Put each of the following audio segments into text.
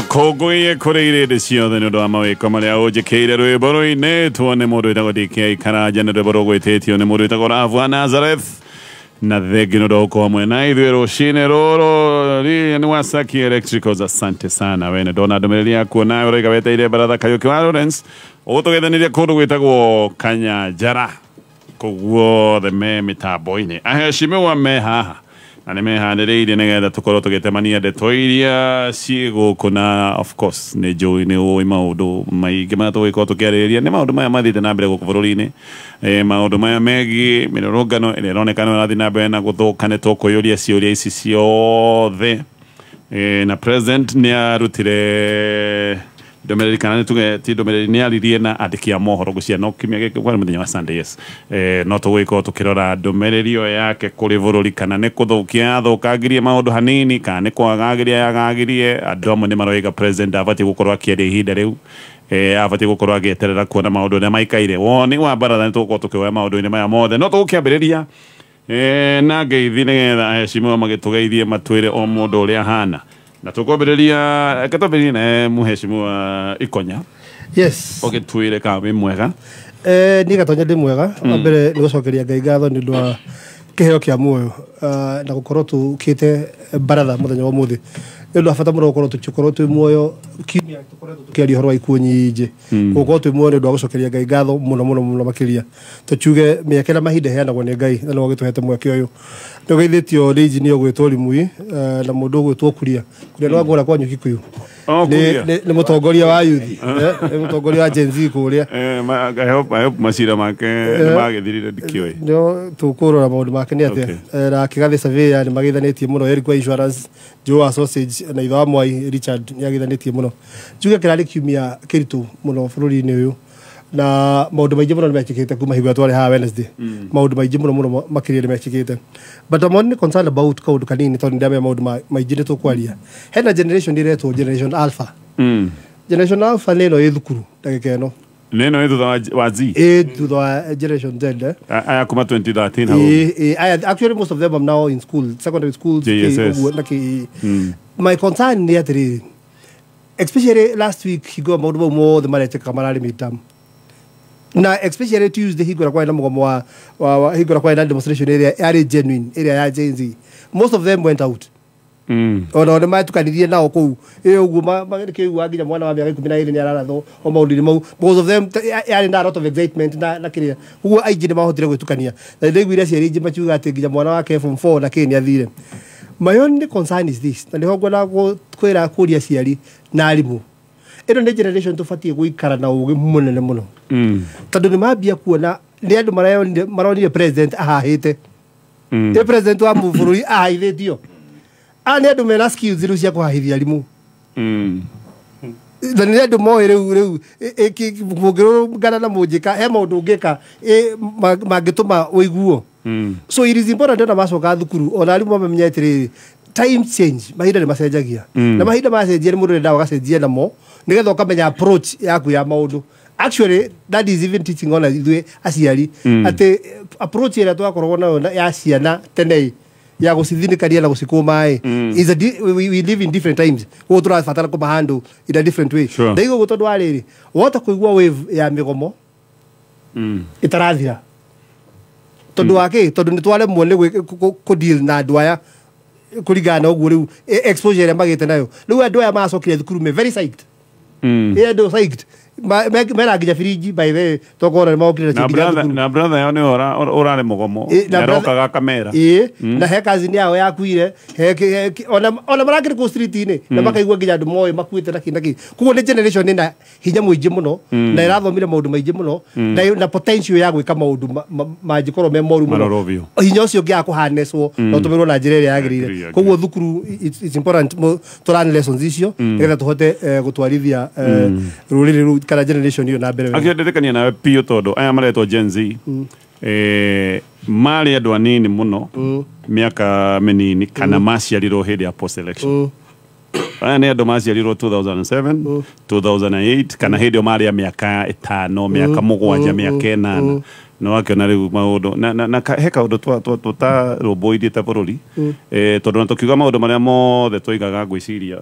Kogoye Koreire de Sion and Dama Kamala Ojekade Boroi tuone Moruta DK Karajan de Borogo Teti on the Moruta Avua Nazareth. Nadegino doko mwenaidhero shineroro Niwasaki Electricals asante sana wene dona domelia kuna ore gaveta ile barada kayoki Lawrence oto geda nidia kodo wetago kanya jara ko the me mitaboine aheshimiwa me haha na meha ndeide nega tukoro togete mania de toiria siego kuna of course ne joy ne o maudo mai gemato ko to kereria ne maudo mai amadi na brego ko vorine maudo mai megi minorogano ene rone kano na dina bena go to kane to ko yoria sioria sisio the na present ne arutire Domeri kanani tuge ti domeri ne alirie na adikia mohoro gucia no kimia ke kwa muthenya wa Sunday yes no to wiko tukirora domererio yake kuri vorori kana ne kuthukia thukagirie maundu hanini kana ne kwagagirie yagagirie adomo ne maroiga president avati gukorwa akiende ihinda riu avati gukorwa agieterera kuona maundu ne maikaire woni wa baratha tuko tukiwa maundu ne maya mothe no tukiambiriria na ngeithi nigetha heshima magitugeithie matwire o mundu uria hana na tukobereria katoberia na muheshimiwa Ikonya yes ogitwire kawe mwega ni gatonya ndi mwega mbere ni gucokeria Ngai ngatho ni ndwa kiheo kia muoyo na gukorwo tukite baratha muthenya wa muthi ni ndu afata muno gukorwo tukikorwo twi muoyo kimia tukorwo tukiaria horo wa ikuo nyingi gukorwo twi muoyo ni ndu gucokeria Ngai ngatho muno makiria tuchuge miakera mahinda heanagwo ni Ngai na no gituhete mweke uyu ndogeithitio ni engineer gwitwo Limui na mundu gwitwo kuria no ngora kwa nyuki kuyu ni mutongoria wa youth ni mutongoria wa Gen Z kuria I hope masira make magethirire dikioi no tukurora maundu make ni atia na kigathi surveyor ni magithanetie muno Eric wa insurance Joe Sausage na itho Mwai Richard ni agithanetie muno njuge kirari kiumia kiritu muno bururi-ini uyu na maundu maingi muno nimekikite kuma higwa twari ha Wednesday maundu maingi muno makiria nimekikite but I'm only concerned about kaundu kanini tondu ndame maundu maingi ni tukwaria hena generation diretwo generation alpha generation alpha leno ithukuru ndagika ino neno ithu wa Z to the generation Z aya kuma 2013 how actually most of them are now in school secondary schools my concern ni atiri especially last week he go maundu mo the marete kamarali midterm na especially Tuesday higora kwa na mugomo wa higora kwa na demonstration area genuine area ya Gen Z most of them went out ona ne matukanirie nao ku uguo magike uaginya mwana wa miaka 12 ni araratho o maundini mau most of them yari na lot of excitement na kiria uguo aiji ni mahotire gwitukania na ndigwire ciari ingi machuga ati nginya mwana wake form 4 na kini athire my only concern is this na niho ngona kwira kuria ciari na arimu ino ni generation tufatie guikara na ugi munene muno tondu ni mambia kuona ni andu maronire president ahahite e president wa mbururi ahithitio ani andu mena skills riu cia kuhahithia arimu na ni andu moe riu mungirungana na munjika he maundu ngika mangituma uiguo so it is important na macoka thukuru ona arimu mamenya atiri time change mahinda ni macenjagia na mahinda macenjia ni mundu nda gacenjia namo nigetha ukamenya approach yaku ya maundu actually that is even teaching on ithuĩ aciari ati approach ĩrĩa twakoragwo nayo ya ciana tene ya gucithinĩkania na gucikũma is we live in different times ũguo tũrabatara kũmahandle in a different way ndaigo gũ tondũ wa rĩrĩ wota kũigua wave ya mĩgomo ĩtarathira tondũ wake tondũ nĩ twaremwo nĩ kũdeal na andũ aya kũringana ũguo rĩu exposure ĩrĩa magĩte nayo rĩu andũ aya macokire thukuru me very psyched do psyched mera nginya firiji by the tokora maukire na brother yone orare mugomo narokaga kamera na he kazi yao yakuire ona marakire ku street ni na makaigua nginya andu moyo makuite na kindaki kuo ni generation ina hinya muingi muno na irathomire maundu maingi muno na potential ya gwika maundu mangikorwo me moru muno hinya ucio ngia kuhaneswo no tumirwo na njira ya yagirire koguo thukuru it's important to learn lessons icio nigetha tuhote gutwarithia ruriri kana generation hiyo na mbere akĩndetekania nawe pio tondu aya maretwo Gen Z mari andu anini muno miaka menini kana maciarirwo hindi ya post election aya nĩ andu maciarirwo 2007 2008 kana hindi o mari ya miaka 5 miaka 7 miaka 8 no akiona riu maundu na he kaundu twa roboirie ta bururi tondu na tukiuga maundu maria mothe twigaga ngwiciria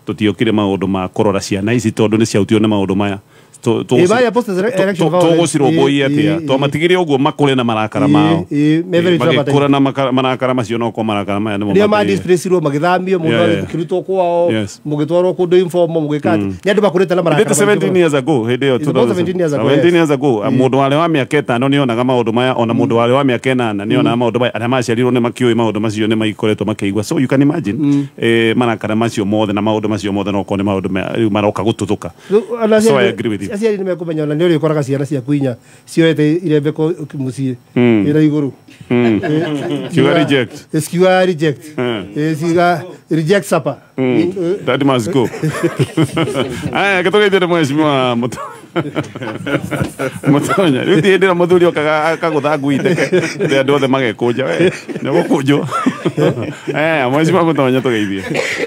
tutiokire maundu ma korora ciana ici tondu ni ciautio na maundu maya tũgũcirũmbũiya atĩa twamatigire ũguo makũre na marakara mao magĩkũra na marakara macio no kwa marakara maya nĩmo madisplaceirwo magĩthamio mũndũ akĩrutwo kwao mũgĩtwarwo kũndũ informal mũgĩkati nĩ andũ makũrĩte na marakara 17 years ago hĩndĩ ĩyo 17 years ago mũndũ warĩ wa mĩaka 5 nĩonaga maũndũ maya ona mũndũ warĩ wa mĩaka 8 nĩonaga maũndũ maya arĩa maciarirwo nĩ makĩũĩ maũndũ macio nĩ maikoretwo makĩigua so you can imagine marakara macio mothe na maũndũ macio mothe no kwa nĩ maũndũ maroka gũtũthũka so I agree with you aciari nĩ mekumenya ona nĩ ũrĩ ũkoraga ciana ciaku inya cioete irembeko mũciĩ ĩra igũrũ kiuga reject kiuga reject ciuga reject supper that must go aya gĩtũgeithĩre mheshimiwa Mũtonya rĩu ti hĩndĩ ĩrĩa mũthuri okaga akagũtha ngui iteke rĩrĩa andũ othe magekũnja we nĩ gũkũnjwo mheshimiwa Mũtonya tũgeithie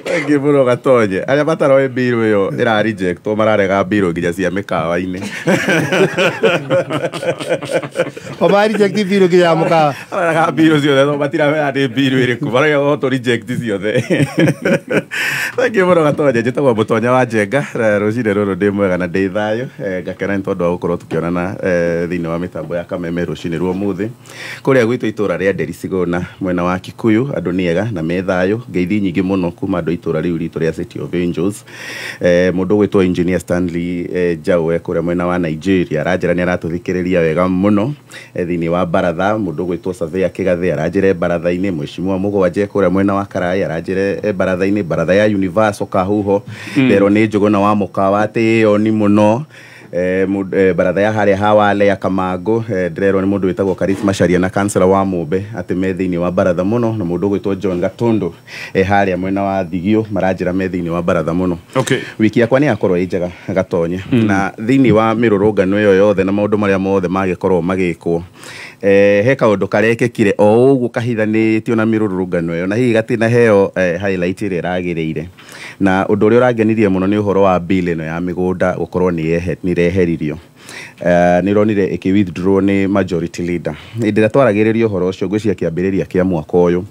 thank you mũno Gatonye arĩa mataroĩ mbirũ ĩyo ĩra reject mararega mbirũ nginya cia mĩkawa-inĩ ma reject mbirũ nginya ya mũkawa mararega mbirũ ciothe no matiramenya nĩ mbirũ ĩrĩkũ marauga auto reject ciothe thank you mũno Gatonye njĩtagwo Mũtonya wa Njenga rũcinĩ rũrũ ndĩ mwega na ndĩ thayũ ngakena nĩ tondũ wa gũkorwo tũkĩonana thĩinĩ wa mĩtambo ya Kameme rũcinĩ rwa ũmũthĩ kũrĩa gwitũ itũra rĩa Nderi Sigũna mwena wa Kikuyu andũ nĩ ega na me thayũ ngeithi nyingĩ mũno kuma andũ itũra rĩu ritũ rĩa City of Angels mũndũ gwĩtwo Engineer Stanley Jawe kũrĩa mwena wa Nigeria aranjĩra nĩ aratũthikĩrĩria wega mũno thĩinĩ wa Baratha mũndũ gwĩtwo Savea Kĩgathĩ aranjĩra Baratha-inĩ Mheshimiwa Mũgwanje kũrĩa mwena wa Karai aranjĩra Baratha-inĩ Baratha ya Universal Kahuho rero nĩ Njũgũna wa mũkawa atĩ ĩyo nĩ mũno Baratha ya harĩa Hawale ya Kamango ndĩrerwo nĩ mũndũ wĩtagwo Karith Macharia na kansela wa Mũmbe atĩ me thĩinĩ wa Baratha mũno na mũndũ gwĩtwo John Gatundu harĩa mwena wa Thigio maranjĩra me thĩinĩ wa Baratha mũno wiki yakwa nĩ yakorwo ĩ njega Gatonye na thĩinĩ wa mĩrũrũngano ĩyo yothe na maũndũ marĩa mothe magĩkorwo magĩkwo he kaũndũ karekĩkire o ũguo kahithanĩtio na mĩrũrũngano ĩyo na hihi gatina heo highlight ĩrĩa ĩragĩrĩire na ũndũ ũrĩa ũrangenirie mũno nĩ ũhoro wa bill ĩno ya mĩgũnda gũkorwo nĩ reheririo nĩ ronire ĩkĩ withdraw nĩ majority leader hĩndĩ ĩrĩa twaragĩrĩria ũhoro ũcio ngwĩciria kĩambĩrĩria kĩa mwaka ũyũ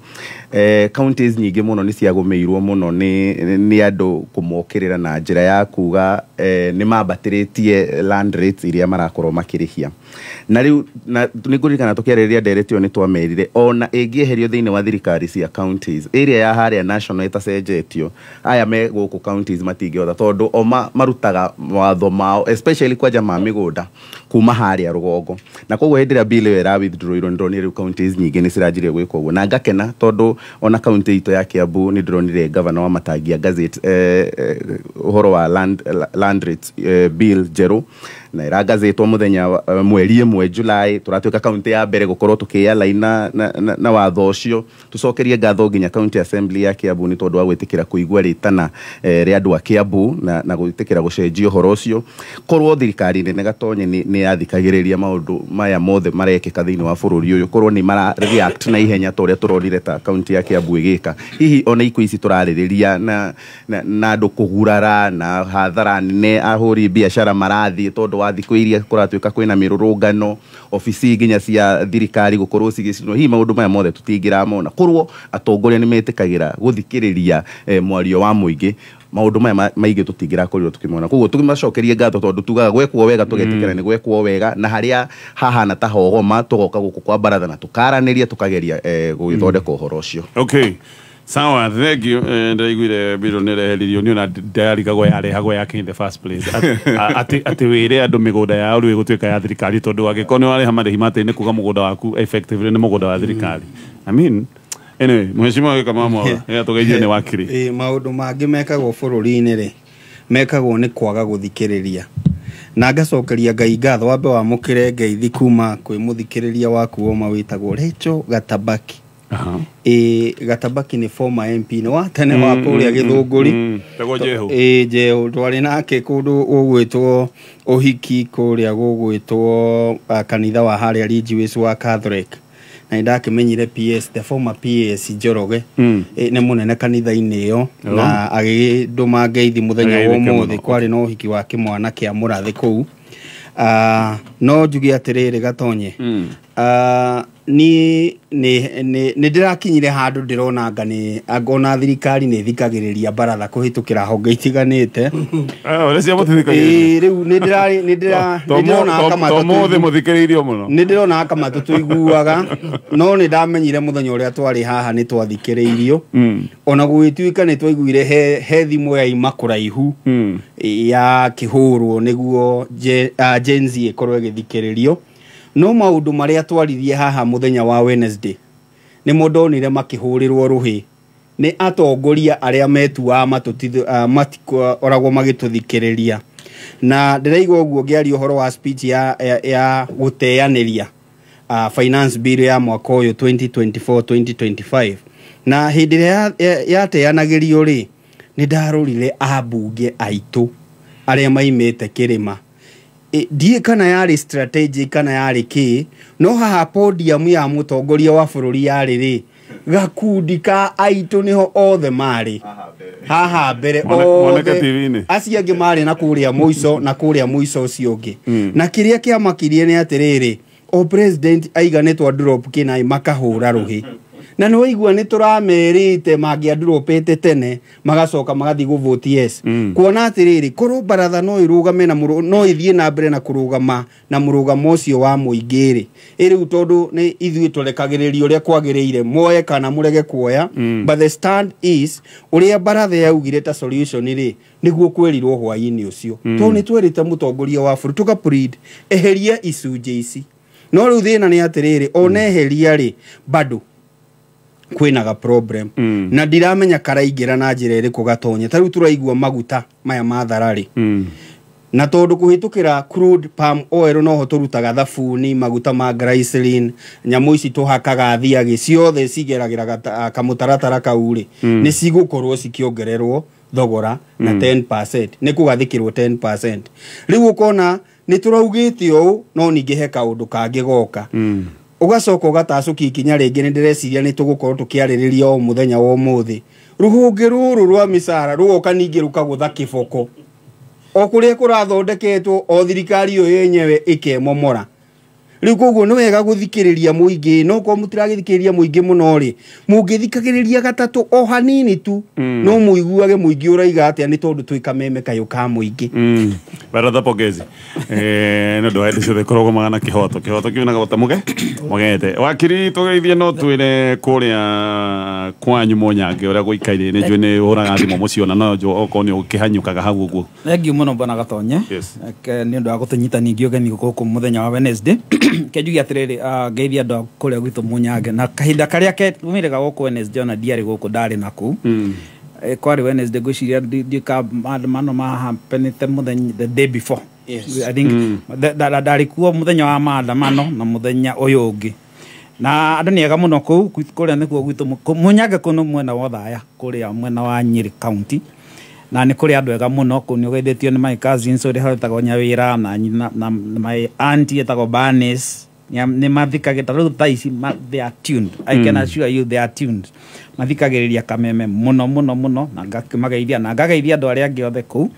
counties nyingĩ mũno nĩ ciagũmĩirwo mũno nĩ andũ kũmokĩrĩra na njĩra ya kuga nĩ mambatĩrĩtie land rates iria marakorwo makĩrĩhia na rĩu nĩ ngũririkana tũkĩarĩrĩria ndereti ĩyo nĩ twamerire ona ĩngĩeherio thĩinĩ wa thirikari cia counties area ya harĩa national ĩtacenjetio aya me gũkũ counties matingĩhota tondũ o marutaga watho mao especially kwanja ma mĩgũnda kuma harĩa rũgongo na koguo hĩndĩ ĩrĩa bill ĩyo ĩra withdrawirwo nĩ ndĩronire rĩu counties nyingĩ nĩ ciranjirie gwĩka ũguo na ngakena tondũ ona county itũ ya Kiambu nĩ ndĩronire governor wa Matangia Gazette ũhoro wa land rates bill njerũ na ĩrangathĩtwo mũthenya mweri ĩmwe July tũratuĩka county ya mbere gũkorwo tũkĩalign na watho ũcio tũcokerie ngatho nginya county assembly ya Kiambu nĩ tondũ wa gwĩtĩkĩra kũigua rĩtana rĩa andũ a Kiambu na gwĩtĩkĩra gũcenjia ũhoro ũcio korwo thirikari nene Gatonye nĩ yathikagĩrĩria maũndũ maya mothe marekĩka thĩinĩ wa bũrũri ũyũ korwo nĩ mara react na ihenya ta ũrĩa tũronire ta county ya Kiambu ĩgĩka hihi ona ikuũ ici tũrarĩrĩria na andũ kũgurara na hathara nene ahũri biacara marathiĩ tondũ wa thikũ iria kũratuĩka kwĩna mĩrũrũngano ofici nginya cia thirikari gũkorwo cigĩcinwo hihi maũndũ maya mothe tũtingĩramona korwo atongoria nĩ metĩkagĩra gũthikĩrĩria mwario wa mũingĩ maũndũ maya maingĩ tũtingĩrakorirwo tũkĩmona koguo tũmacokerie ngatho tondũ tugaga gwekwo wega tũgetĩkĩra nĩ gwekwo wega na harĩa hahana ta hogoma tũgoka gũkũ kwa Baratha na tũkaranĩria tũkageria gũgĩthondeka ũhoro ũcio sawa thengio ndaiguire bill nĩ reheririo nĩ ona ndarigagwo yarehagwo yake in the first place atĩ wĩre andũ mĩgũnda yao rĩu ĩgũtuĩka ya thirikari tondũ angĩkorwo nĩ warĩha marĩhi matĩ-inĩ kuga mũgũnda waku effectively nĩ mũgũnda wa thirikari I mean anyway Mheshimiwa Kamama tũgeithie nĩ wakiri maũndũ mangĩ mekagwo bũrũri-inĩ rĩ mekagwo nĩ kwaga gũthikĩrĩria na ngacokeria Ngai ngatho wambe wamũkĩre ngeithi kuma kwĩ mũthikĩrĩria waku oma wĩtagwo Rachel Gatabaki Gatabaki nĩ former MP nĩ wa tene wa kũrĩa Gĩthũngũri Njehu twarĩ nake kũndũ gũgwĩtwo ũhiki kũrĩa gũgwĩtwo kanitha wa harĩa Ridgeway wa Catholic na ndakĩmenyire PS the former PS Njoroge nĩ mũnene kanitha-inĩ ĩyo na agĩndũma ngeithi mũthenya wa ũmũthĩ kwarĩ na ũhiki wa kĩmwana kĩa mũrathi kũu no njuge atĩrĩrĩ Gatonye ni ndirakinyire handu ndirona ngani angona thirikari ni thikagiriria baratha kuhitukira honge itiganite cia muthithikagiriria riu ndirona kama tomothe muthikiriirio muno ndirona kama tuiguaga no ni ndamenyire muthenya uria twari haha ni twathikiriirio ona gwituika ni twaiguire he thimu ya imakuraihu ya kihurwo niguo Gen Z ikorwo igithikiririo no maundu maria twaririe haha muthenya wa Wednesday ni mondonire makihurirwo ruhi ni atongoria aria metuaga matikoragwo magituthikiriria na ndiraigua uguo ngiaria uhoro wa speech ya guteaniria finance bill ya mwaka uyu 2024-2025 na hindi yateanagirio ri ni ndarorire abunge aitu aria maimete kirima die kana yari strategy kana yari ki no haha podium ya mutongoria wa bururi yari ri gakundi ka aitu niho othe mari haha mbere othe acio angi mari na kuria muico ucio ungi na kiria kiamakirie ni atiriri o president aiganetwa drop kinai makahura ruhi na no igua ni turamerite mangia dropete tene magacoka magathi guvote yes kuona atiriri kuru baratha no irugame na no ithie na mbere na kurugama na murugamo ucio wa muingiri iri tondu ni ithui turekagiririo uria kwagiriire moye kana murege kuoya but the stand is uria baratha yaugire ta solution ri niguo kwerirwo hwaini ucio to ni twerite mutongoria wa buru tuka plead eheria icunje ici no riu thina ni atiriri oneheria ri bado kwinaga problem na ndiramenya karaingira na njira iri kugatonye tariu turaigua maguta maya matharari na tondu kuhitukira crude palm oil no ho turutaga thabuni maguta ma glycerin nyamu ici tuhakaga thiagi ciothe cigeragira kamutaratara kauri ni cigukorwo cikiongererwo thogora na 10% ni kugathikirwo 10% riu ukona ni turaugite o no ninge he kaundu kangi goka ugacoka ugatacuki ikinya ringi ni ndireciria ni tugukorwo tukiaririria o muthenya wa umuthi ruhungi ruru rwa misara rugoka ningi rukagutha kiboko o kuria kurathondeketwo o thirikari yo yenyewe ikemomora riu koguo ni wega guthikiriria muingi no ko mutiragithikiriria muingi muno ri mungithikagiriria gatatu o hanini tu no muiguage muingi uraiga atia ni tondu twikameme kayo ka muingi baratha pogezi no ndo ende ciothe korogwo magana kihoto kiunaga gutamuge mugete wakiri tugeithie no twire kuria kwanyu monyange uria guikaire ni njui ni huraga thimo muciona no njo oko ni ukihanyukaga hau uguo thengiu muno bana gatonye ni ndu agutunyita ningi ugeni guku muthenya wa Wednesday kejugi atiriri ngeithia andu kuria gwitu munyange na kahinda karia umire ga guku Wednesday ona diari guku ndari naku kwari Wednesday guciria ndika mano mahampenite muthenya the day before I think ndari kuo muthenya wa maandamano na muthenya uyu ungi na andu ni ega muno kuria nikuo gwitu munyange kuno mwena wa thaya kuria mwena wa Nyeri county na ni kuria andu ega muno kuni ugeithitio ni my cousins uri harutaga nyawira na my auntie etagwo Banis ni mathikagira riu thaisi they are tuned I can assure you they are tuned mathikagiriria kameme muno na ngamageithia na ngageithia andu aria angi othe ku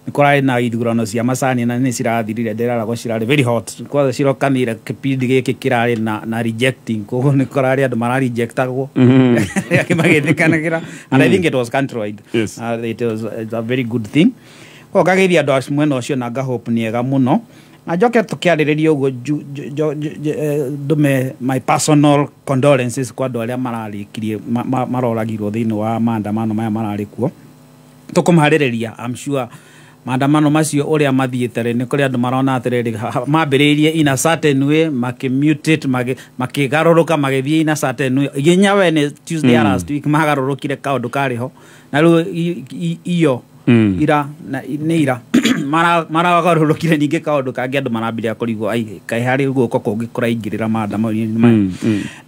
nikorari na ithurano cia macani na ni cirathirire ndiraragwo cirari very hot kwa cirokanire kipindi giki kirari na rejecting koguo nikorari andu mara rejectagwo akimagithikanagira and I think it was controlled. Yes. It's a very good thing kwa ngageithia andu acio mwena ucio na ngahope ni ega muno na njoke tukiaririria uguo ndume my personal condolences kwa andu aria mararikirie maroragirwo thiini wa maandamano maya marari kuo tukumhaririria I'm sure maandamano macio uria mathiete ni kuri andu marona atiriri mambiririe in a certain way makimutate makigaruruka magithie in a certain way ginya wene Tuesday last week magarurukire kaundu kariho na riu iyo ira na ira mara garurukire ninge kaundu kangi andu marambiria kurigwo ai kai hari guko kungi kuraingirira maandamano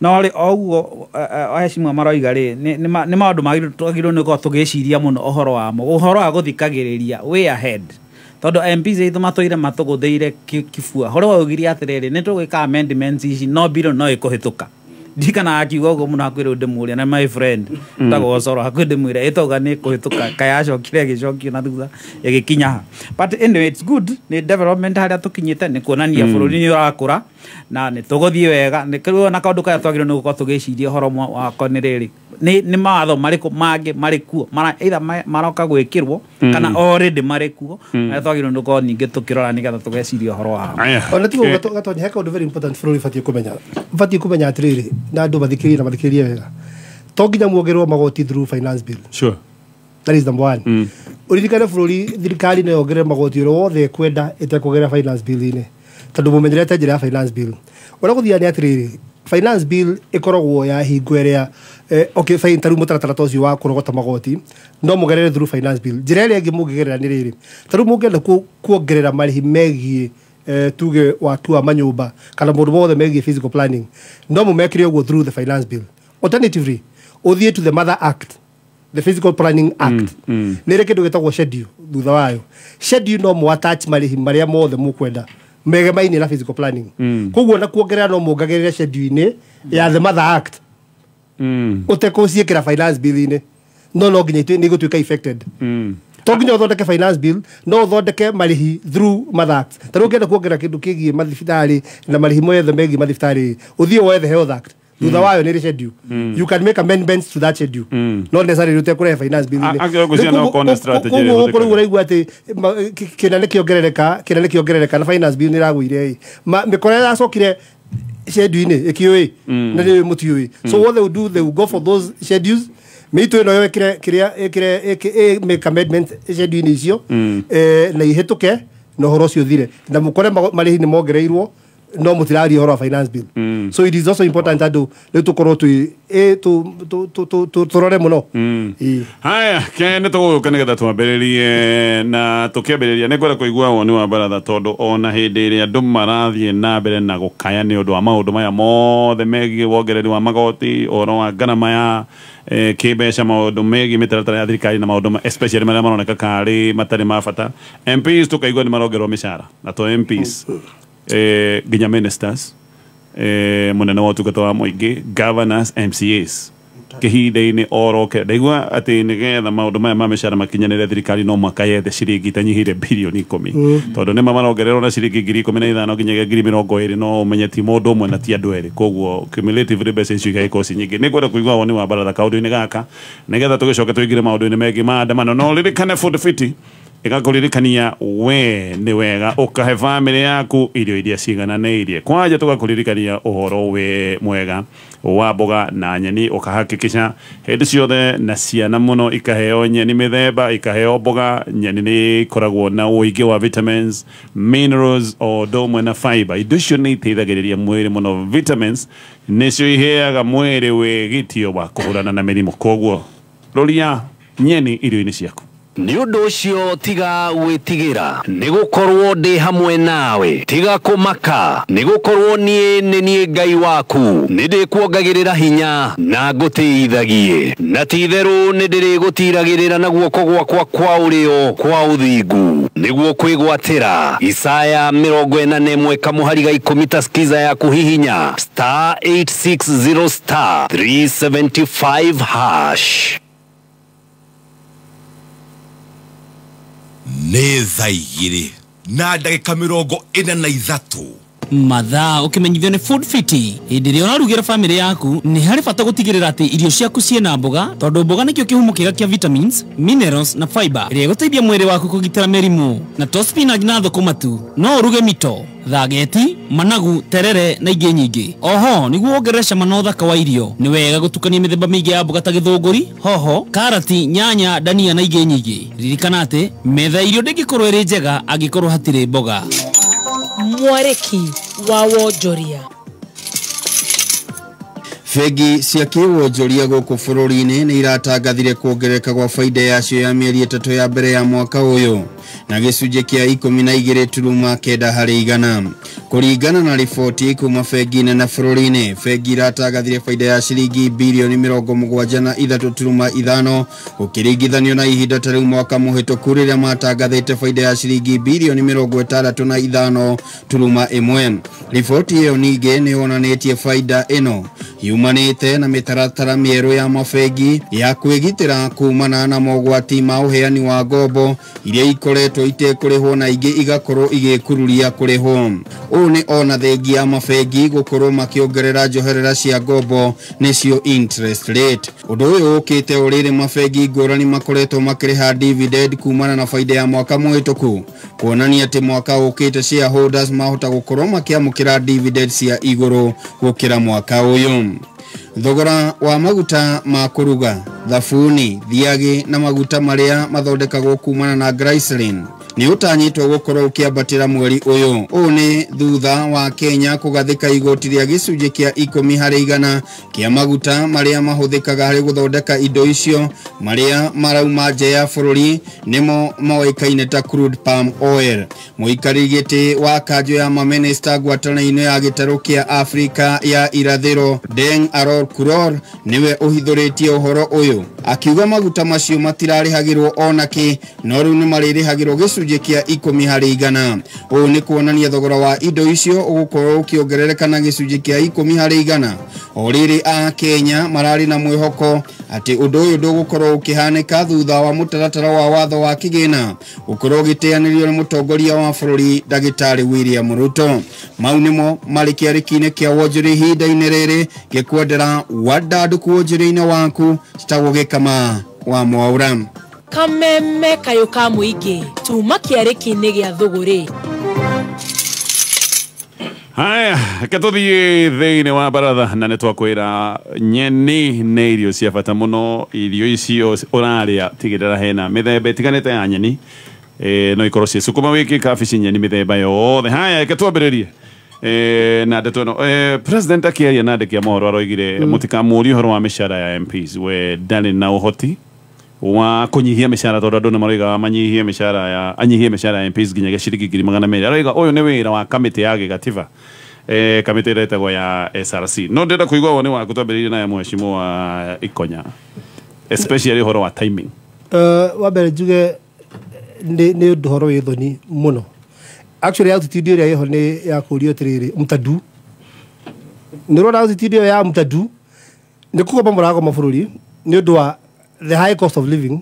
no ri oguo aheshimwa maroiga ri ni maundu magirwo ni ko tugiciria muno uhoro wa guthikagiriria way ahead tondu MPs ithu matoire matuguthiire kifua horo waugiri atiriri ni tugwika amendments ici no bill no ikuhituka ndikana akiuga uguo muno hakwire ndimuria na my friend ndagocoro hakwire ndimwira itoga ni kuhituka kayacho kire gicokio na thutha igikinya but anyway it's good ni development haria tukinyite ni kuonania bururi ni urakura na ni tuguthie wega ni kiruo na kaundu kaya twagire no gukorwo tugiciria horo wa koniriri ni maatho mariko mange marikuo mara either maroka gwikirwo kana already marikuo na twagire no gukorwo ninge tukirora nigetha tugeciria horo wa ona tigo gatonya heka undu very important for ifati kumenya atiriri na andu mathikirie wega to nginya muongerwo magoti through finance bill. Sure. That is number one. Uririkane bururi thirikari no yongerere magoti ro wothe kwenda itekugera finance bill ine tondu mumenyerete njira ya finance bill ora guthia ni atiriri finance bill ikoragwo ya hingo iria okay fine taru mutaratara tocio wa kurogota magoti no mugerere through finance bill njira iria ingi mugigerera ni riri taru mungenda kuongerera marihi megie tuge watu wa manyumba kana mundu wothe megie physical planning no mumekire uguo through the finance bill. Alternatively uthie to the mother act, the physical planning act nire kindu gitagwo schedule thutha wayo schedule no mu attach marihi maria mothe mukwenda mege maini na physical planning koguo na kuongerera no muongerere schedule ine ya the mother act utekucie kira finance bill ine no nginya ni gutuika affected to nginya uthondeke finance bill no uthondeke marihi through mother act taru ngenda kuongerera kindu kigie mathibitari na marihi mothe megi mathibitari uthio wethe health act thutha wayo ni schedule you can make amendments to that schedule not necessarily utekure finance bill ine no kona strategy ko uraigua ati kinane kiongerereka na finance bill ni raguire mikore acokire schedule ine ikioi na ni mutioi so what they will do, they will go for those schedules mito no ekire make amendment schedule icio na ihituke no horo cio thire na mukore marihi ni mongereirwo no mutirari horo finance bill so it is also important that le tukoro tu turore muno haya kene to kanega twambiririe na tukiambiriria ne gwera kuigua woni wa baratha tondu ona hindi iria andu marathie na mbere na gukaya ni undu wa maundu maya mothe megie wongereri wa magoti oro wa ngarama ya kibeca maundu megie mitaratara ya thirikari na maundu especially maria maroneka kari matari mabata MPs tukaigua ni marongerwo mishara na to MPs ginya ministers munene wa utungata wa muingi governors MCAs kihinda-ini oroke ndaigua ati nigetha maundu maya ma mishara makinyanire thirikari no mwaka yethe ciringi tanyihire bilioni 10 tondu ni marongererwo na ciringi 15,000 nginyagia 20,000 no umenye ti mundu umwe na ti andu eri koguo cumulative rebates icio igaikoci nyingi ni gwenda kuigua woni wa baratha kaundu-ini gaka nigetha tugicoka tuigire maundu-ini mengi ma andamano no ririkane food fit igakuririkania we ni wega ukahe family yaku irio iria cigananeirie kwaja tugakuririkania uhoro we mwega wa mboga na nyeni ukahakikisha hindi ciothe na ciana muno ikaheo nyeni mithemba ikaheo mboga nyeni ni koragwo na uingi wa vitamins minerals o domwe na fiber indo icio ni iteithagiriria mwiri muno vitamins nicio iheaga mwiri we gitio wa kuhurana na mirimu koguo roria nyeni irio-ini ciaku ni undu ucio tiga gwitigira ni gukorwo ndi hamwe nawe tiga kumaka ni gukorwo nie Ngai waku ni ndikuongagirira hinya na ngutiithagie na titheru ni ndiri gutiragirira na guoko gwakwa kwa urio kwa uthingu niguo kwigwatira Isaya 41 kamuhariga 10 taskiza yaku hihinya *860 *375#. nĩ thaa igĩrĩ na ndagĩka 43 mathaa ukimenyithio ni food fit hindi ria unarugira family yaku ni hari bata gutigirira ati irio ciaku ciena mboga tondu mboga nikio kihumo kiega kia vitamins minerals na fiber iria guteithia mwiri waku kugitira merimu na to spinach na thukuma tu no uruge mito thageti managu terere na ingĩ nyingĩ oho niguo wongerere cama na ũthaka wa irio ni wega gutukania mithemba mĩingĩ ya mboga ta gĩthũngũri hoho karati nyanya dania na ingĩ nyingĩ ririkana ati metha irio ndĩngĩkorwo ĩrĩ njega angĩkorwo hatirĩ mboga mwareki wa wonjoria Fegi cia kiwonjoria guku bururi-ini ni iratangathire kuongereka gwa faida yacio ya mieri 3 ya mbere ya mwaka uyu na gĩcunjĩ kĩa 12.9 harĩ igana. Kũringana na riboti kuma bengi nene bũrũri-inĩ, bengi iratangathire faida ya ciringi bilioni 73.5 gũkĩringithanio na ihinda ta rĩu mwaka mũhĩtũku rĩrĩa matangathĩte faida ya ciringi bilioni 65.1. Riboti ĩyo ningĩ nĩ yonanĩtie faida ĩno yumanĩte na mĩtaratara mĩerũ ya mabengi ya kwĩgitĩra kumana na mogwati ma ũheani wa ngombo iria ikoretwo itekũrĩhwo na ingĩ igakorwo igĩkururia kũrĩhwo. Ũũ nĩ ona thengi ya mabengi gũkorwo makĩongerera njoherera cia ngombo nĩcio interest rate. Ũndũ ũyũ ũkĩte ũrĩrĩ mabengi ngũrani makoretwo makĩrĩha dividend kumana na faida ya mwaka mũhĩtũku, kuonania atĩ mwaka ũkĩte shareholders mahota gũkorwo makĩamũkĩra dividend cia igũrũ gũkĩra mwaka ũyũ. Thogora wa maguta ma kũruga, thabuni, thiagi na maguta marĩa mathondekagwo kumana na glycerin ni utanyitwo gũkorwo ũkĩambatĩra mweri ũyũ. Ũũ nĩ thutha wa Kenya kũgathĩka igoti rĩa gĩcunjĩ kĩa 10 harĩ igana kĩa maguta marĩa mahũthĩkaga harĩ gũthondeka indo icio marĩa marauma nja ya bũrũri nĩmo moĩkaine ta crude palm oil. Mũikarĩri gĩtĩ wa kanjũ ya mamĩnĩsta ngwatanĩro-inĩ ya gĩtarũ kĩa Afrika ya irathĩro Deng Aror Kuror niwe ũhithũrĩtie ũhoro ũyũ, akiuga maguta macio matirarĩhagĩrwo onakĩ, no rĩu nĩ marĩrĩhagĩrwo gĩcunjĩ kĩa 10 harĩ igana. Ũũ nĩ kuonania thogora wa indo icio ũgũkorwo ũkĩongerereka na gĩcunjĩ kĩa 10 harĩ igana. O rĩrĩ a Kenya mararĩ na mwĩhoko atĩ ũndũ ũyũ ndũgũkorwo ũkĩhanĩka thutha wa mũtaratara wa watho wa kĩgĩna ũkorwo ũgĩteanĩrio nĩ mũtongoria wa bũrũri Ndagĩtarĩ William Ruto. Mau nĩmo marĩ kĩarĩki-inĩ kĩa wonjoria ihinda-inĩ rĩrĩ, gĩkwendera wandandũku wonjoria-inĩ waku citagwo Gĩkama wa Mwaura. Kameme kayo ka mũingĩ tuma kĩarĩki-inĩ gĩa thũgũrĩ. Haya, katũthiĩ thĩinĩ wa baratha na nĩtwakwĩra nyeni nĩ irio cia bata mũno. Irio icio ũrarĩa tigĩrĩra hena mĩthemba ĩtiganĩte ya nyeni, no ikorwo ciĩ sukuma wiki, kabici, nyeni mĩthemba yothe. Haya, katwambĩrĩrie na ndeto ĩno. President akĩaria na andĩki a mohoro aroigire mũtikamũrie ũhoro wa mĩcara ya MPs, we ndarĩ na ũhoti wa kũnyihia mĩcara tondũ andũ nĩmarauga anyihie mĩcara ya MPs nginya ciringi 200,000. Arauga ũyũ nĩ wĩra wa kamĩtĩ ya gĩgatiba, kamĩtĩ ĩrĩa ĩtagwo ya SRC. No ndĩrenda kũigua woni waku twambĩrĩrie naye Mheshimiwa Ikonya, especially ũhoro wa timing. Wa mbere njuge nĩ ũndũ ũhoro wĩ thoni mũno. Actually altitude ĩrĩa ĩho nĩ ya kũrio atĩrĩrĩ, Mutadu nĩ rona altitude ĩyo ya Mutadu nĩ kũgomba mũragoma bũrũri nĩ ũndũ wa the high cost of living,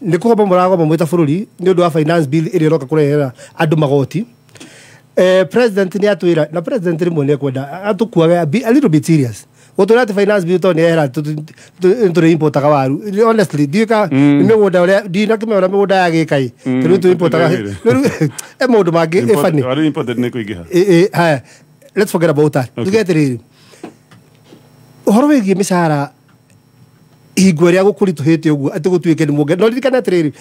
nĩ kũgomba mũragoma mwĩta bũrũri nĩ ũndũ wa finance bill ĩrĩa ĩroka kũrehera andũ magoti. President nĩ atwĩra, na president rĩmwe nĩ ekwenda atũkuaga a little bit serious. Gũtwĩra atĩ finance bill tondũ nĩ ehera tũrĩ importaga waru. Honestly ndiũka nĩ mĩgũnda ũrĩa ndinakĩmenya mĩgũnda ya gĩkai tondũ tũ importaga maũndũ mangĩ funny. Waru imported nĩ kũingĩha. Haya, let's forget about that. Tuge atĩrĩrĩ, ũhoro wĩgiĩ mĩcara hingo ĩrĩa gũkũritũhĩte ũguo atĩ gũtuĩke nĩ mwonge. No ririkana atĩrĩrĩ,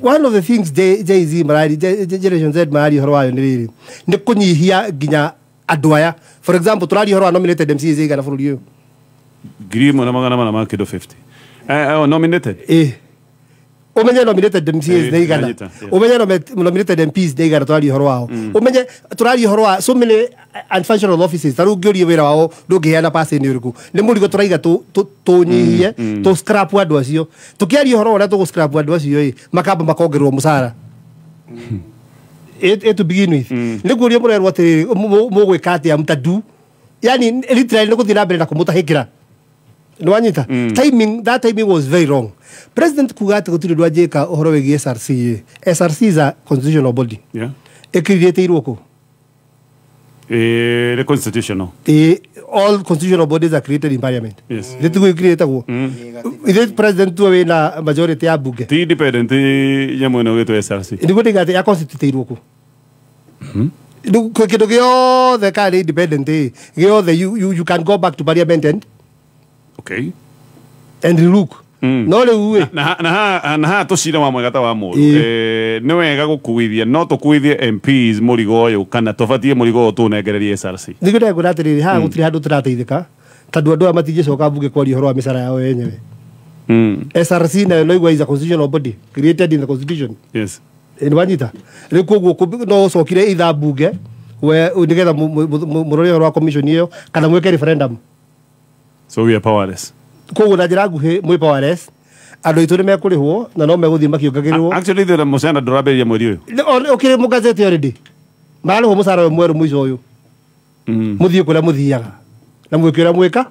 one of the things Jay-Z marari, Generation Z marari ũhoro wayo nĩ rĩrĩ, nĩ kũnyihia nginya andũ aya. For example, tũrari ũhoro wa nominated MCs igana bũrũri ũyũ 1,450 nominated. Umenye nominated MCs nĩ igana, umenye nominated MPs nĩ igana, tũrari ũhoro wao. Umenye tũrari ũhoro wa so many unfunctional offices, tarũ ngĩũria wĩra wao ndũngĩheana pasi nĩ ũrĩkũ. Nĩ mũrigo tũraiga tũnyihie tũ scrap andũ acio. Tũkĩaria ũhoro ũrĩa tũgũ scrap andũ acio makamba makongererwo mũcara to begin with. Nĩ kũria mũrerwo atĩrĩrĩ mũgwĩka atĩa Mutadu, yani literally nĩ gũthiĩ na mbere na kũmũtahĩkĩra. Nwanyita that timing was very wrong. President kuga atĩ gũtirĩ ndũ anjĩka ũhoro wĩgiĩ SRC. SRC is a constitutional body. Ĩkirĩtĩirwo kũ? The constitutional. All constitutional bodies are created in parliament. Yes. Thĩtiguo ĩkirĩtagwo. Ithe president tu wĩna majority ya bunge. Ti independent nyamũ ĩno gĩtwo SRC. Nĩguo ndĩgate ya constituteirwo kũ? Kĩndũ gĩothe kana independent gĩothe you can go back to parliament and look. No rĩu na tũcira wa mwega ta wa mũndũ nĩ wega gũkuithia, no tũkuithie MPs mũrigo ũyũ kana tũbatie mũrigo ũyũ tũnengererie SRC. Nĩguo ndĩkwĩra atĩrĩrĩ, haha gũtirĩ handũ tũrateithĩka tondũ andũ aya matingĩcoka bunge kwaria ũhoro wa mĩcara yao yenyewe. SRC nayo no igua is a constitutional body created in the constitution. Yes. ni wanyita ri koguo no cokire itha bunge we nigetha murori wa commission iyo kana mweke referendum. So we are powerless. Koguo na njira nguhi mwi powerless andu itu ni mekurihwo na no meguthii makiongagirwo. Actually the musana nduraberia mweri uyu okay mugazeti already mararihwo musara mweru mwico uyu muthie kuria muthiaga na mwikira mwika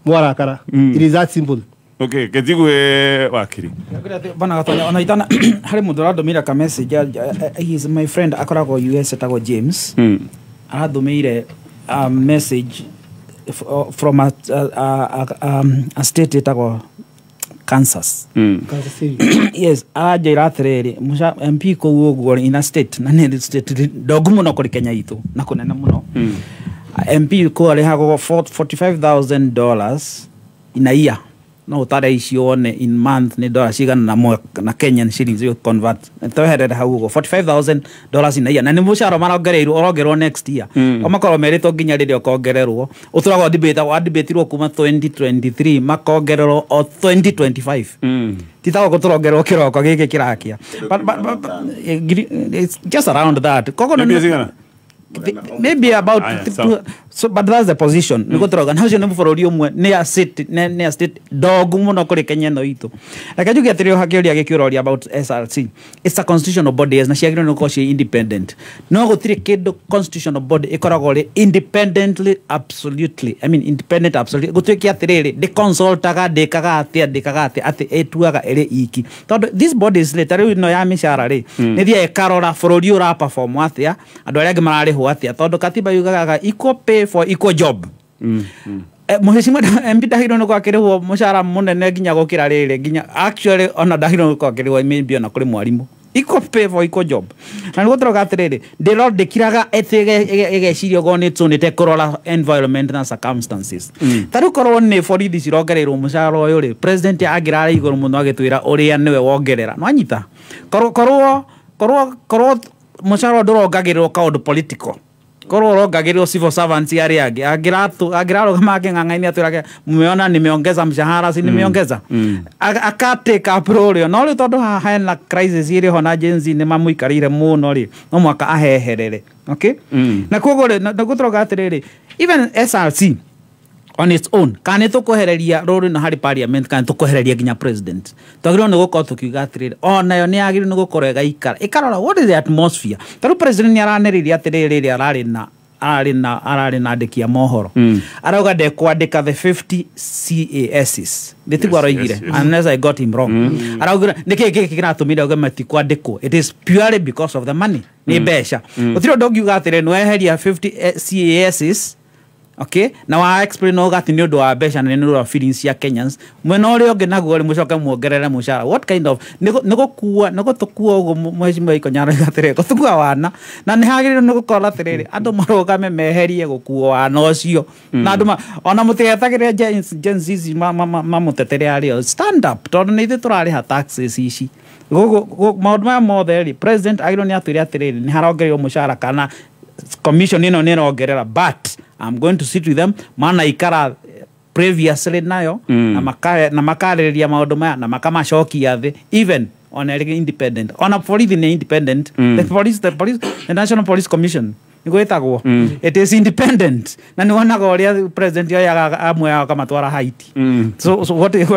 mwarakara. It is that simple. Okay, ketigwe wakiri bana gatonya ona itana hari mundu arathomira ka message. He is my friend akoragwo US etagwo James. Arathomire a message from a state etagwo Kansas. Kansas City. Yes, ajira atiriri musha MP ko ugo in a state na ne state dogu muno kuri Kenya itu na kunena muno. MP ko ari hago $45,000 in a year. No tare isione in month ne dollars sigana na mo na Kenyan shillings you convert. To head how go $45,000 in a year. Na ni mushara maragereru orogero next year. Omakoro merito ginya riri okogererwo. Uturago debate ro kuma 2023 makogerero o 2025. Titago kuturogerwo kiroko gike kirakia. But it's just around that. Koko maybe about so but that's the position niko troga na cio for ori umwe ne a state dog muno kuri Kenya no itu akajugi atirio hakiria gikiura about SRC. It's a constitutional body na ciagiro no koshi independent no gutire kindu constitutional body ikoragwo ri independently absolutely independent absolutely gutire ki atiriri de consultaga dekaga ati etuaga ere iki tondu this body is literally no ya mishara ri ne thia ekarora for ori ura perform atia andu aria marari ho atia tondu katiba yugaga equal pay for equal job. Muheshimiwa MP dahiro no kwakirwo mushara munene ginya gukira riri ginya actually ona dahiro no kwakirwo maybe ona kuri mwarimu equal pay for equal job. Na ngo troga atiriri de lord de kiraga ege cirio go ni tunite kurora environment na circumstances. Taru korwo ni for this rogerero mushara uyu ri president agirara iguru muno agitwira uria niwe wongerera no anyita korwo mushara ndurongagirwo kaundu political korwo rongagirwo civil servants yari agiraro kama ng'ang'aini atwirage mumeona nimeongeza mshahara si nimeongeza akateka approrio no ri tondu hena crisis iri hona agency ni mamuikarire muno ri no mwaka aheherere. Okay na kogo na gutroga atiriri even SRC on its own kana tukohereria rori na hari parliament kana tukohereria ginya president twagirwo ni gukorwo tukiuga atiriri ona yo ni agirwo ni gukorwo ikarora what is the atmosphere taru president ni araneriria atiriri arari na andikia mohoro arauga de kwandika the 50 CASs nditigwa roigire unless I got him wrong. Arauga niki kiratumira uga mati kwandikwo it is purely because of the money ni besha utiro dogiuga atiriri no eheria 50 CASs. Okay, now I explain no gati ni undu wa besha na ni undu wa feelings ya Kenyans mwena uri onge naguo ri mucoka muongerera mushara what kind of nego tukua ugo mweshimwe ikonyara gatire ko tukua wana na ni hagire no gukora atiriri andu marugame meherie gukua wana ucio na andu ona mutigetagiria Gen Z mamutetere ari stand up tondu ni turari ha taxes ici maundu ma mothe president agiro ni atwire atiriri ni harongerio mushara kana commission ino ni rogerera but I'm going to sit with them mana ikara previously nayo na makareria maundu maya na makamacokia thi even on a independent on a police independent the National Police Commission nigwetagwo it is independent na ni wona goria president yo ya amwe ya kama twara Haiti. So what is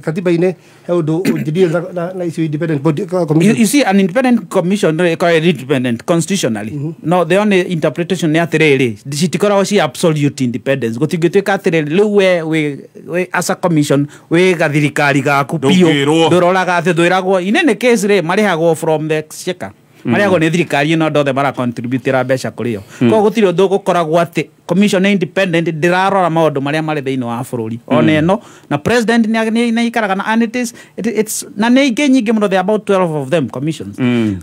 katiba ine how do deal na issue independent body commission. You see an independent commission independent constitutionally no the only interpretation ni atiriri citikora ci absolute independence gutigituika atiriri riu we as a commission we gathirikari gaku pio ndororaga ati ndwiragwo inene case ri marihagwo from the exchequer mariago ni thirikari no ndothe mara contribute ra besha kurio ko gutiri undu gukoragwo ati commission independent ndirarora maundu maria mari thiini wa bururi ona no na president ni ikaraga na and it's na ni nyingi muno there about 12 of them commissions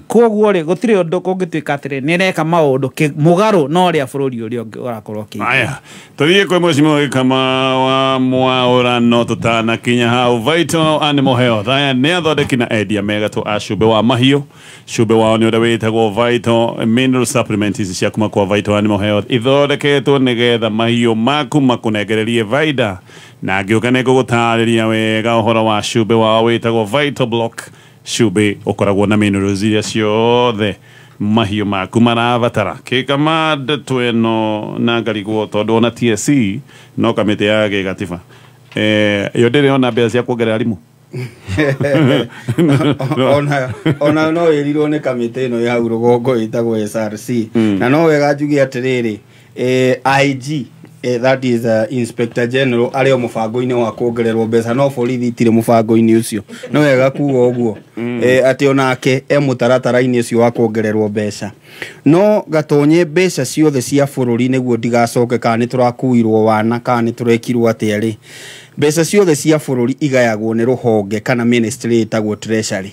koguo ri gutiri undu kungituika atiri ni reka maundu mugaru no ria bururi uri urakorwo ki aya tuthie kwa mweshimwe kama wa mwaura no tutana kinya hau Vital Animal Health aya ni athondeki na endia mega tu acube wa mahiu cube wao ni wetagwo Vital Mineral Supplement ici cia kuma kwa Vital Animal Health ithondeketwo nigetha mahiu maku makunegererie vaida na ngiuka ni gugutariria wega uhoro wa cube wao wetagwo Vital Block cumbĩ ũkoragwo na minerals iria ciothe mahiũ maku marabatara Kikamad tweno na ngarigwo tondũ ona TSC no kamĩtĩ ya gĩgatiba yo ndĩrĩ ona mbeca cia kuongerera arimũ ona no ĩrirwo nĩ kamĩtĩ ĩno ya hau rũgongo ĩtagwo SRC na no wega njuge atĩrĩrĩ IG that is Inspector General arĩ mũbango-inĩ wa kuongererwo mbeca no borithi itirĩ mũbango-inĩ ũcio no wega kuga ũguo atĩ onake mũtaratara-inĩ ũcio wa kuongererwo mbeca no gatonye mbeca ciothe cia bũrũri nĩguo ndigacoke kana nĩ tũrakuirwo wana kana nĩ tũrekirwo atĩa rĩ mbeca ciothe cia bũrũri igayagwo nĩ rũhonge kana ministry ĩtagwo treasury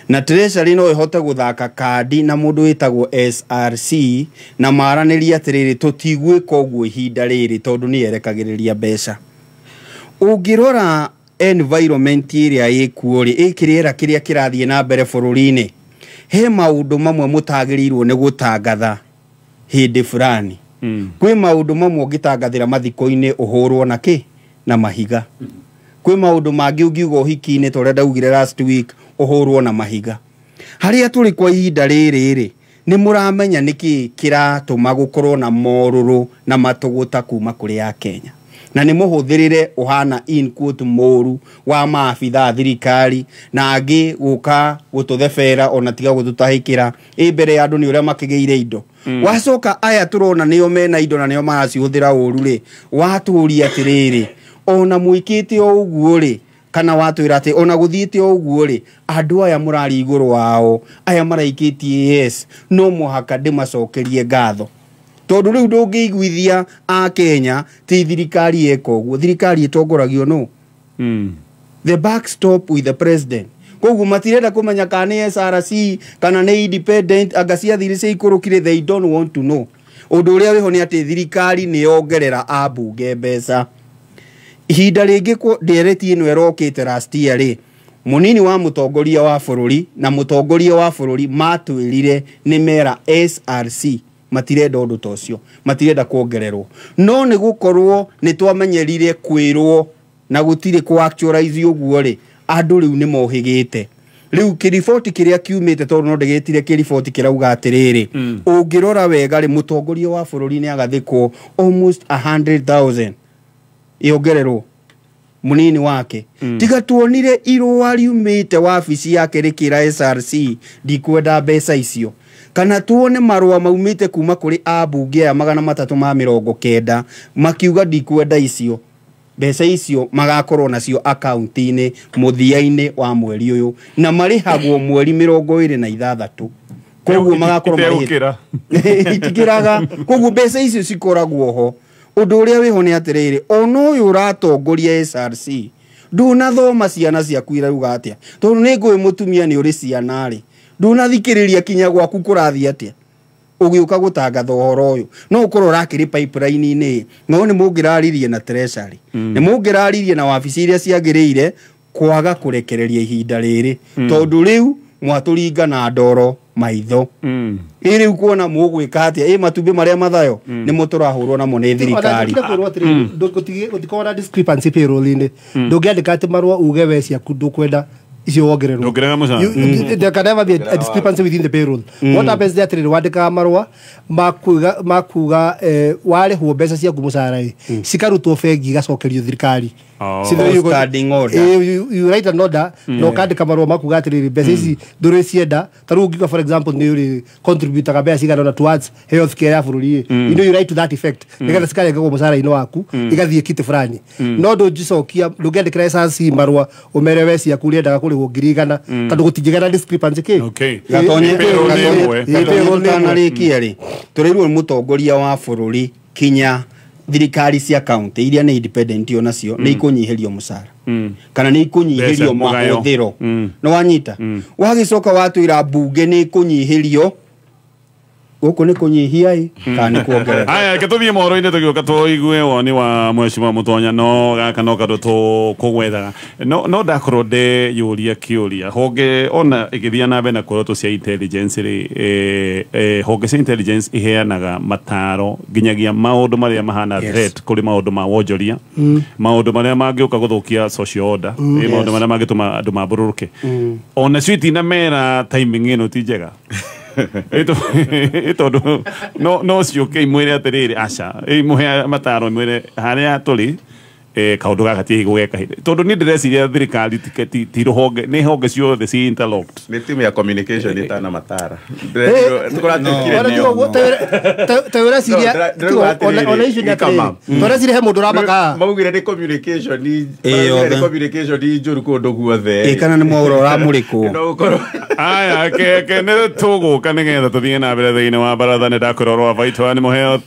na treasury no ĩhote guthaka kandi na mũndũ wĩtagwo SRC na maranĩria atĩrĩrĩ tũtigwĩka ũguo ihinda rĩrĩ tondũ nĩ yerekagĩrĩria mbeca ũngĩrora environment ĩrĩa ĩkuo rĩ ĩkĩrĩera kĩrĩa kĩrathiĩ na mbere bũrũri-inĩ he maũndũ mamwe mũtagĩrĩirwo nĩ gũtangatha hĩndĩ fulani kwĩ maũndũ mamwe ũngĩtangathĩra mathiko-inĩ ũhũrwo na kĩ na mahiga kwĩ maũndũ mangĩ ũngiuga ũhiki-inĩ tũrĩa ndaugire last week ũhũrwo na mahiga harĩa tũrĩ kwa ihinda rĩrĩ nĩ mũramenya nĩkĩ kĩratũma gũkorwo na morũrũ na matũgũta kuma kũrĩ Akenya na nĩ mũhũthĩrĩre ũhana in quote moru wa maabitha thirikari na angĩ gũka gũtũthebera ona tiga gũtũtahĩkĩra mbere ya andũ nĩ ũrĩa makĩgĩire indo wacoka aya tũrona nĩo mena indo na nĩo maracihũthĩra ũru rĩ watũria atĩrĩrĩ ona mwĩkĩte o ũguo rĩ kana watwĩra atĩ ona gũthiĩte o ũguo rĩ andũ aya mũrari igũrũ wao aya maraikĩtie yes no mũhaka ndĩmacokerie ngatho tondũ rĩu ndũngĩiguithia Akenya ti thirikari eka ũguo thirikari ĩtongoragio no the back stop with the president koguo matirenda kũmenya kana nĩ SRC kana nĩ independent anga ciathire cia ikũrũkire they don't want to know ũndũ ũrĩa wĩho nĩ atĩ thirikari nĩ yongerera ambunge mbeca ihinda rĩngĩ ndereti ĩno ĩrokĩte last year rĩ munini wa mũtongoria wa bũrũri na mũtongoria wa bũrũri matwĩrire nĩ mera SRC matirenda ũndũ ta ũcio matirenda kuongererwo no nĩ gũkorwo nĩ twamenyerire kwĩrwo na gũtirĩ ku actualize ũguo rĩ andũ rĩu nĩ mohĩgĩte rĩu kĩriboti kĩrĩa kiumĩte tondũ no ndĩgĩtire kĩriboti kĩrauga atĩrĩrĩ ũngĩrora wega rĩ mũtongoria wa bũrũri nĩ agathĩkwo almost 100,000 yongererwo munini wake tiga tuonire irũa riumĩte wabici yake rĩkĩra SRC ndikwenda mbeca icio kana tuone marũa maumĩte kuma kũrĩ ambunge aya 390 makiuga ndikwenda icio mbeca icio magakorwo nacio akaunti-inĩ mũthia-inĩ wa mweri ũyũ na marĩhagwo mweri 26 koguo magakorwo marĩhĩte itikĩraga koguo mbeca icio cikoragwo ho ũndũ ũrĩa wĩho nĩ atĩrĩrĩ ona ũyũ ũratongoria SRC ndunathoma ciana ciaku irauga atĩa tondũ nĩ ngũĩ mũtumia nĩ ũrĩ ciana rĩ ndunathikĩrĩria kinya gwaku kũrathiĩ atĩa ũgĩũka gũtangatha ũhoro ũyũ no ũkorwo ũrakĩrĩ pipeline-inĩ no nĩ mũngĩraririe na treasury nĩ mũngĩraririe na wabici iria ciagĩrĩire kwaga kũrekereria ihinda rĩrĩ tondũ rĩu mwatũringa na ndoro maitho rĩu kuona mũgwĩka atĩa matumbĩ marĩa mathayo nĩ mũtũrahũrwo namo nĩ thirikari gũtikorwo na discrepancy payroll-inĩ ndũngĩandĩka atĩ marũa uge we ciaku ndũkwenda icio wongererwo there can never be a discrepancy within the payroll what happens there atĩrĩrĩ wandĩkaga marũa makuga warĩhwo mbeca ciaku mũcara cikarutwo bengi igacokerio thirikari you write an order no kandĩka marũa makuga atĩrĩrĩ mbeca ici ndũrĩcienda tarĩu ũngiuga for example nĩ ũrĩ contributaga mbeca cigana towards health care ya bũrũri you know you write to that effect nĩgetha cikarengagwo mũcara-inĩ waku igathiĩ kiti fulani no ndũngicokia ndũngĩandĩkĩra SRC marũa ũmere we ciaku ũrĩendaga kũrĩhwo 100,000 tondũ gũtingĩgera discrepancy gatonye tanarĩkia rĩ tũrĩirwo nĩ mũtongoria wa bũrũri kinya thirikari cia county iria nĩ independent onacio nĩ ikũnyihĩrio mũcara kana nĩ ikũnyihĩrio mahũthĩro nĩ wanyita wagĩcoka watwĩra mbunge nĩ ikũnyihĩrio guku ni kunyihia i kana ni kuongerera aya ke tuthie mohoro-inĩ tũgĩũka tũigue woni wa Mheshimiwa Mũtonya no gaka no kandũ tũkũgwethaga no ndakorwo ndeyũria kĩũria honge ona ĩgĩthiĩ na mbere na kuoroto cia intelligence rĩ honge cia intelligence iheanaga mataro nginyagia maũndũ marĩa mahana threat kũrĩ maũndũ ma wonjoria maũndũ marĩa mangĩũka gũthũkia social order maũndũ marĩa mangĩtũma andũ mambũrũrũke ona cio itinamera timing ĩno ti njega tondu no ciuke imwire atiriri aca imuhe mataro imwire haria turi kaundu gaka ti gugeka tondu ni ndireciria thirikari ti ruhonge ni honge ciothe ci interlocked ni timu ya communication itana matara tureciria he mundu ramaka maugire ni communication ni njuru kundu guothe kana ni mwaura uramurikwo aya ke ne tuguka nigetha tuthie na mbere thiini wa baratha ni ndakorwo rwa Vital ni muheo